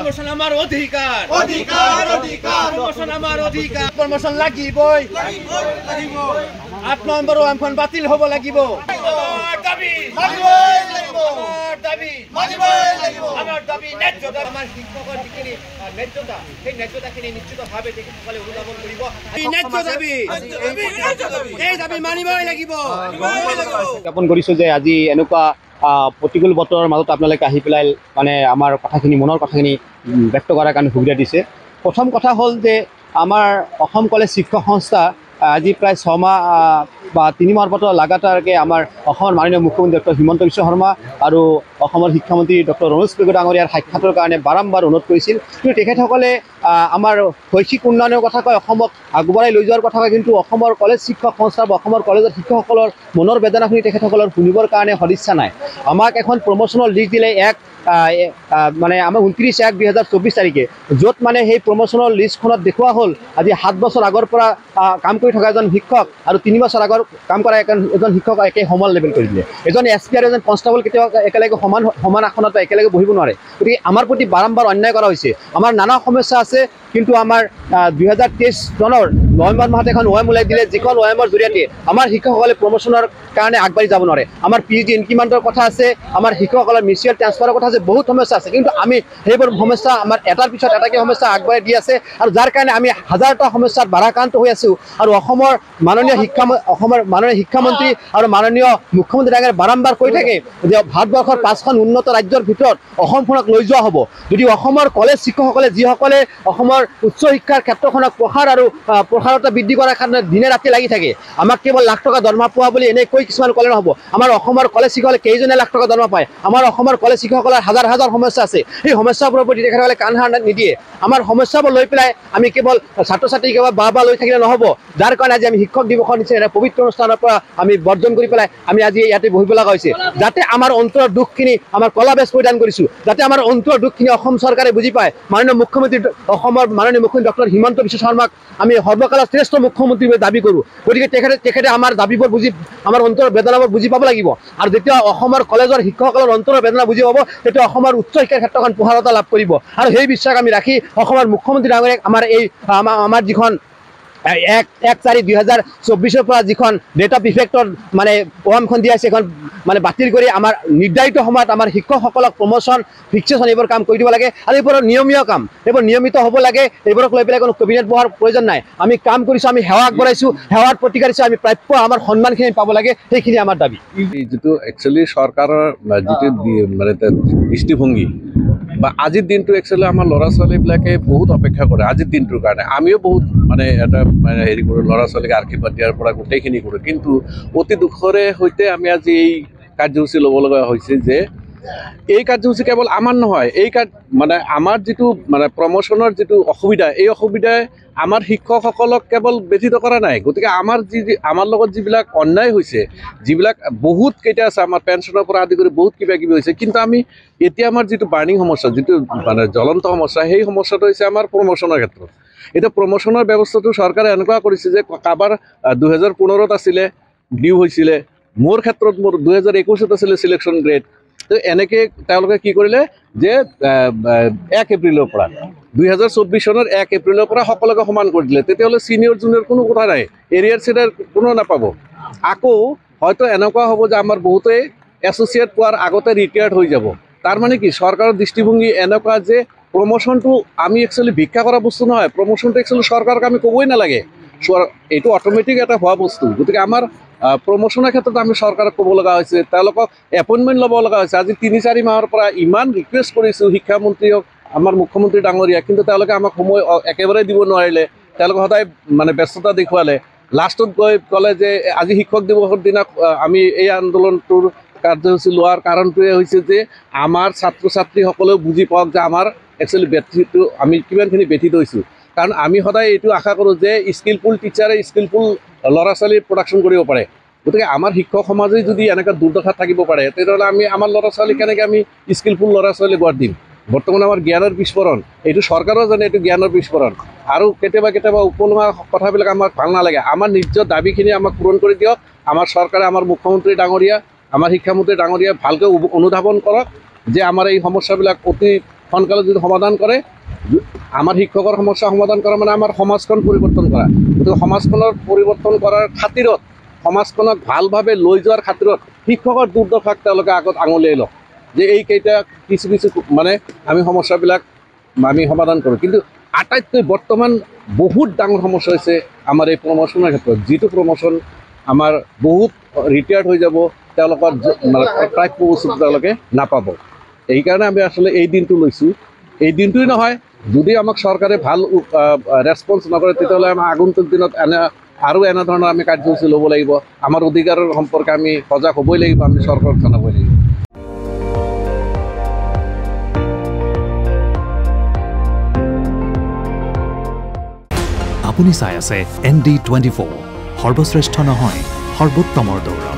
Promotion আমার অধিকার অধিকার অধিকার প্রমোশন আমার অধিকার প্রমোশন লাগিবই 8 নম্বর ওয়ামফোন বাতিল হব লাগিব দাবি মানিবই লাগিব দাবি মানিবই লাগিব আমার দাবি ন্যায্যতা আমার শিক্ষকের দিকে ন্যায্যতা এই ন্যায্যতাখিনি নিশ্চিতভাৱে তেখেতসকলে অনুধাৱন কৰিব এই ন্যায্য দাবি এই দাবি মানিবই লাগিব জ্ঞাপন কৰিছো যে আজি এনেকুৱা প্ৰতিকূল বতৰৰ মাজত আপোনালোকে আহি পেলাই মানে আমাৰ কথাখিনি মনৰ কথাখিনি ব্যক্ত কৰাৰ কাৰণে সুবিধা দিছে প্ৰথম কথা হ'ল যে আমাৰ অসম কলেজ শিক্ষক সংস্থা আজি প্ৰায় 6 মাহ বা 3 মাহৰ পৰা লাগাতাৰকৈ আমাৰ অসমৰ মাননীয় মুখ্যমন্ত্ৰী ডক্টৰ হিমন্ত বিশ্ব শৰ্মা আৰু অসমৰ শিক্ষামন্ত্ৰী ডক্টৰ ৰমেশ পেগু ডাঙৰীয়াৰ সাক্ষাতৰ কাৰণে বাৰম্বাৰ অনুৰোধ কৰিছিল কিন্তু তেখেতসকলে আমাৰ শৈক্ষিক উন্নয়নৰ কথা কয় অসমক আগবঢ়াই লৈ যোৱাৰ কথা কয় কিন্তু অসমৰ কলেজ শিক্ষক সংস্থা বা অসমৰ কলেজৰ শিক্ষকসকলৰ মনৰ বেদনাখিনি তেখেতসকলৰ শুনিবৰ কাৰণে সদিচ্ছা নাই আমাক এখন প্ৰমোচনৰ লিষ্ট দিলে মানে আমাৰ 29/1/2024 তাৰিখে য'ত মানে সেই প্ৰমোচনৰ লিষ্টখনত দেখুওৱা হ'ল আজি 7 বছৰ আগৰ পৰা কাম কৰি থকা এজন শিক্ষক আৰু 3 বছৰ আগৰ কাম কৰা এজন শিক্ষক একে সমান লেভেল কৰি দিলে এজন এছপি আৰু এজন কনষ্টেবল কেতিয়াও একেলগে সমান আসনত একেলগে বহিব নোৱাৰে গতিকে আমাৰ প্ৰতি বাৰম্বাৰ অন্যায় কৰা হৈছে আমাৰ নানা সমস্যা আছে কিন্তু আমাৰ 2023 চনৰ নৱেম্বৰ মাহত এখন ওএম ওলাই দিলে যিখন ওএমৰ জৰিয়তে আমাৰ শিক্ষকসকলে প্ৰমোচনৰ কাৰণে আগবাঢ়ি যাব নোৱাৰে আমাৰ পিএইচডি ইনক্ৰিমেণ্টৰ কথা আছে আমাৰ শিক্ষকসকলৰ মিউচুৱেল ট্ৰান্সফাৰৰ কথা আছে বহুত সমস্যা আছে কিন্তু আমি সেইবোৰ সমস্যা আমাৰ এটাৰ পিছত এটাকে সমস্যা আগবাঢ়ি দি আছে আৰু যাৰ কাৰণে আমি হাজাৰটা সমস্যাত বাধাক্ৰান্ত হৈ আছোঁ আৰু অসমৰ মাননীয় শিক্ষামন্ত্ৰী আৰু মাননীয় মুখ্যমন্ত্ৰী ডাঙৰীয়াই বাৰম্বাৰ কৈ থাকে যে ভাৰতবৰ্ষৰ 5খন উন্নত ৰাজ্যৰ ভিতৰত অসমখনক লৈ যোৱা হ'ব যদি অসমৰ কলেজ শিক্ষকসকলে যিসকলে অসমৰ উচ্চ শিক্ষাৰ ক্ষেত্ৰখনক প্ৰসাৰতা বৃদ্ধি কৰাৰ কাৰণে দিনে ৰাতি লাগি থাকে আমাক কেৱল লাখ টকা দৰমহা পোৱা বুলি এনেই কৈ কিছুমান ক'লে নহ'ব আমাৰ অসমৰ কলেজ শিক্ষকসকলে কেইজনে লাখ টকা দৰমহা পায় আমাৰ অসমৰ কলেজ শিক্ষকসকলৰ হাজাৰ হাজাৰ সমস্যা আছে সেই সমস্যাবোৰৰ প্ৰতি তেখেতসকলে কাণ সাৰ নিদিয়ে আমাৰ সমস্যাবোৰ লৈ পেলাই আমি কেৱল ছাত্ৰ ছাত্ৰী কেৱল বাহ লৈ থাকিলে নহ'ব যাৰ কাৰণে আজি আমি শিক্ষক দিৱসৰ নিচিনা পবিত্ৰ অনুষ্ঠানৰ পৰা আমি বৰ্জন কৰি পেলাই আমি আজি ইয়াতে বহিব লগা হৈছে যাতে আমাৰ অন্তৰৰ দুখখিনি আমাৰ কলা বেজ পৰিধান কৰিছোঁ যাতে আমাৰ অন্তৰৰ দুখখিনি অসম চৰকাৰে বুজি পায় মাননীয় মুখ্যমন্ত্ৰী অসমৰ মাননীয় মুখ্যমন্ত্ৰী ডক্টৰ হিমন্ত বিশ্ব শৰ্মাক আমি সৰ্বকালৰ শ্ৰেষ্ঠ মুখ্যমন্ত্ৰী বুলি দাবী কৰোঁ গতিকে তেখেতে আমাৰ দাবীবোৰ বুজি আমাৰ অন্তৰৰ বেদনাবোৰ বুজি পাব লাগিব আৰু যেতিয়া অসমৰ কলেজৰ শিক্ষকসকলৰ অন্তৰৰ বেদনা বুজি পাব তেতিয়া অসমৰ উচ্চ শিক্ষাৰ ক্ষেত্ৰখন প্ৰসাৰতা লাভ কৰিব আৰু সেই বিশ্বাস আমি ৰাখি অসমৰ মুখ্যমন্ত্ৰী ডাঙৰীয়াক আমাৰ যিখন 1/4/2024 পৰা যিখন ডেট অফ ইফেক্টৰ মানে ওৱামখন দিয়া আছে এখন মানে বাতিল কৰি আমাৰ নিৰ্ধাৰিত সময়ত আমাৰ শিক্ষকসকলক প্ৰমোচন ফিক্সেশ্যন এইবোৰ কাম কৰি দিব লাগে আৰু এইবোৰ নিয়মীয় কাম এইবোৰ নিয়মিত হ'ব লাগে এইবোৰক লৈ পেলাই কোনো কেবিনেট বহাৰ প্ৰয়োজন নাই আমি কাম কৰিছোঁ আমি সেৱা আগবঢ়াইছোঁ সেৱাত প্ৰতিকাৰিছোঁ আমি প্ৰাপ্য আমাৰ সন্মানখিনি পাব লাগে সেইখিনি আমাৰ দাবী যিটো একচুৱেলি চৰকাৰৰ যিটো মানে দৃষ্টিভংগী বা আজিৰ দিনটো একচুৱেলি আমাৰ ল'ৰা ছোৱালীবিলাকে বহুত অপেক্ষা কৰে আজিৰ দিনটোৰ কাৰণে আমিও বহুত মানে এটা মানে হেৰি কৰোঁ ল'ৰা ছোৱালীক আশীৰ্বাদ দিয়াৰ পৰা গোটেইখিনি কৰোঁ কিন্তু অতি দুখৰে সৈতে আমি আজি এই কাৰ্যসূচী ল'ব লগা হৈছে যে এই কাৰ্যসূচী কেৱল আমাৰ নহয় মানে আমাৰ যিটো মানে প্ৰমোচনৰ যিটো অসুবিধা এই অসুবিধাই আমাৰ শিক্ষকসকলক কেৱল ব্যথিত কৰা নাই গতিকে আমাৰ লগত যিবিলাক অন্যায় হৈছে যিবিলাক বহুত কেইটা আছে আমাৰ পেঞ্চনৰ পৰা আদি কৰি বহুত কিবা কিবি হৈছে কিন্তু আমি এতিয়া আমাৰ যিটো বাৰ্ণিং সমস্যা যিটো মানে জ্বলন্ত সমস্যা সেই সমস্যাটো হৈছে আমাৰ প্ৰমোচনৰ ক্ষেত্ৰত এতিয়া প্ৰমোচনৰ ব্যৱস্থাটো চৰকাৰে এনেকুৱা কৰিছে যে কাৰোবাৰ 2015ত আছিলে ডিউ হৈছিলে মোৰ ক্ষেত্ৰত মোৰ 2021ত আছিলে চিলেকশ্যন গ্ৰেড তো এনেকৈ তেওঁলোকে কি কৰিলে যে 1 এপ্ৰিলৰ পৰা 2024 চনৰ 1 এপ্ৰিলৰ পৰা সকলোকে সমান কৰি দিলে তেতিয়াহ'লে ছিনিয়ৰ জুনিয়ৰ কোনো কথা নাই এৰিয়াৰ চিনিয়ৰ কোনো নাপাব আকৌ হয়তো এনেকুৱা হ'ব যে আমাৰ বহুতেই এছ'চিয়েট পোৱাৰ আগতে ৰিটায়াৰ্ড হৈ যাব তাৰ মানে কি চৰকাৰৰ দৃষ্টিভংগী এনেকুৱা যে প্ৰমোচনটো আমি একচুৱেলি ভিক্ষা কৰা বস্তু নহয় প্ৰমোচনটো একচুৱেলি চৰকাৰক আমি ক'বই নালাগে এইটো অট'মেটিক এটা হোৱা বস্তু গতিকে আমাৰ প্ৰমোচনৰ ক্ষেত্ৰত আমি চৰকাৰক ক'ব লগা হৈছে তেওঁলোকক এপইণ্টমেণ্ট ল'ব লগা হৈছে আজি 3-4 মাহৰ পৰা ইমান ৰিকুৱেষ্ট কৰিছোঁ শিক্ষামন্ত্ৰীক আমাৰ মুখ্যমন্ত্ৰী ডাঙৰীয়া কিন্তু তেওঁলোকে আমাক সময় একেবাৰে দিব নোৱাৰিলে তেওঁলোকে সদায় মানে ব্যস্ততা দেখুৱালে লাষ্টত গৈ ক'লে যে আজি শিক্ষক দিৱসৰ দিনা আমি এই আন্দোলনটোৰ কাৰ্যসূচী লোৱাৰ কাৰণটোৱে হৈছে যে আমাৰ ছাত্ৰ ছাত্ৰীসকলেও বুজি পাওক যে আমাৰ একচুৱেলি ব্যথিত আমি কিমানখিনি ব্যথিত হৈছোঁ কাৰণ আমি সদায় এইটো আশা কৰোঁ যে স্কিলফুল টিচাৰে স্কিলফুল ল'ৰা ছোৱালী প্ৰডাকশ্যন কৰিব পাৰে গতিকে আমাৰ শিক্ষক সমাজে যদি এনেকুৱা দুৰ্দশাত থাকিব পাৰে তেতিয়াহ'লে আমি আমাৰ ল'ৰা ছোৱালী কেনেকৈ আমি স্কিলফুল ল'ৰা ছোৱালী গঢ় দিম বৰ্তমান আমাৰ জ্ঞানৰ বিস্ফোৰণ এইটো চৰকাৰো জানে এইটো জ্ঞানৰ বিস্ফোৰণ আৰু কেতিয়াবা উপলুঙা কথাবিলাক আমাক ভাল নালাগে আমাৰ নিজৰ দাবীখিনি আমাক পূৰণ কৰি দিয়ক আমাৰ চৰকাৰে আমাৰ মুখ্যমন্ত্ৰী ডাঙৰীয়া আমাৰ শিক্ষামন্ত্ৰী ডাঙৰীয়া ভালকৈ অনুধাৱন কৰক যে আমাৰ এই সমস্যাবিলাক অতি সোনকালে যদি সমাধান কৰে, আমাৰ শিক্ষকৰ সমস্যা সমাধান কৰা মানে আমাৰ সমাজখন পৰিৱৰ্তন কৰা। গতিকে সমাজখনৰ পৰিৱৰ্তন কৰাৰ খাতিৰত, সমাজখনক ভালভাৱে লৈ যোৱাৰ খাতিৰত শিক্ষকৰ দুৰ্দশাক তেওঁলোকে আগত আঙুলিয়াই লওক যে এইকেইটা কিছু কিছু মানে আমি সমস্যাবিলাক আমি সমাধান কৰোঁ। কিন্তু আটাইতকৈ বৰ্তমান বহুত ডাঙৰ সমস্যা হৈছে আমাৰ এই প্ৰমোশ্যনৰ ক্ষেত্ৰত, যিটো প্ৰমোশ্যন আমাৰ বহুত ৰিটায়াৰ্ড হৈ যাব, তেওঁলোকৰ মানে প্ৰাপ্য বস্তু তেওঁলোকে নাপাব। এইকাৰণে আমি আচলতে এই দিনটো লৈছোঁ। এই দিনটোৱেই নহয়, যদি আমাক চৰকাৰে ভাল ৰেছপন্স নকৰে তেতিয়াহ'লে আমাৰ আগন্তুক দিনত আৰু এনেধৰণৰ আমি কাৰ্যসূচী ল'ব লাগিব। আমাৰ অধিকাৰৰ সম্পৰ্কে আমি সজাগ হ'বই লাগিব, আমি চৰকাৰক জনাবই লাগিব। আপুনি চাই আছে ND24, সৰ্বশ্ৰেষ্ঠ নহয় সৰ্বোত্তমৰ দৌৰ।